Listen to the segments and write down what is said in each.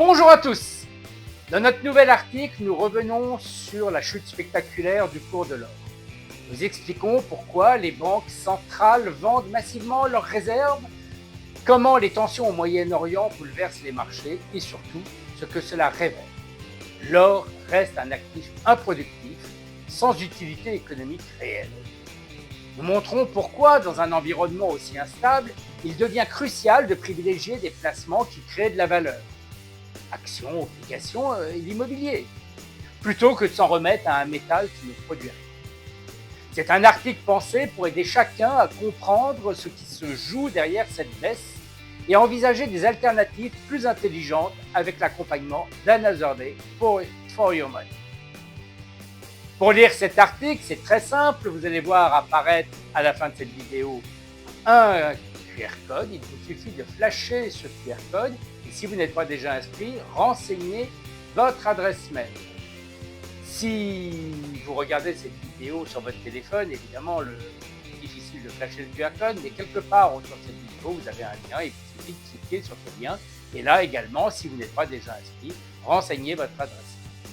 Bonjour à tous. Dans notre nouvel article, nous revenons sur la chute spectaculaire du cours de l'or. Nous expliquons pourquoi les banques centrales vendent massivement leurs réserves, comment les tensions au Moyen-Orient bouleversent les marchés et surtout ce que cela révèle. L'or reste un actif improductif, sans utilité économique réelle. Nous montrons pourquoi, dans un environnement aussi instable, il devient crucial de privilégier des placements qui créent de la valeur. Actions, obligations et l'immobilier, plutôt que de s'en remettre à un métal qui ne produit rien. C'est un article pensé pour aider chacun à comprendre ce qui se joue derrière cette baisse et à envisager des alternatives plus intelligentes avec l'accompagnement d'Another Day for Your Money. Pour lire cet article, c'est très simple, vous allez voir apparaître à la fin de cette vidéo un QR code, il vous suffit de flasher ce QR code. Et si vous n'êtes pas déjà inscrit, renseignez votre adresse mail. Si vous regardez cette vidéo sur votre téléphone, évidemment, c'est difficile de flasher le QR code, mais quelque part autour de cette vidéo, vous avez un lien et il vous suffit de cliquer sur ce lien. Et là également, si vous n'êtes pas déjà inscrit, renseignez votre adresse mail.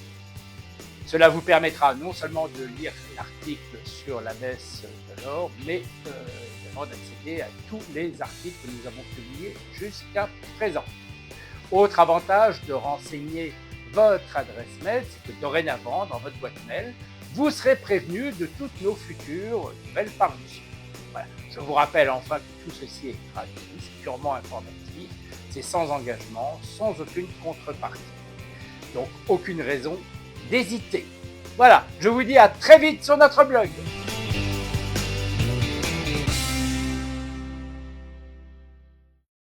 Cela vous permettra non seulement de lire l'article sur la baisse de l'or, mais également d'accéder à tous les articles que nous avons publiés jusqu'à présent. Autre avantage de renseigner votre adresse mail, c'est que dorénavant, dans votre boîte mail, vous serez prévenu de toutes nos futures nouvelles parutions. Voilà. Je vous rappelle enfin que tout ceci est gratuit, c'est purement informatif, c'est sans engagement, sans aucune contrepartie. Donc aucune raison d'hésiter. Voilà, je vous dis à très vite sur notre blog.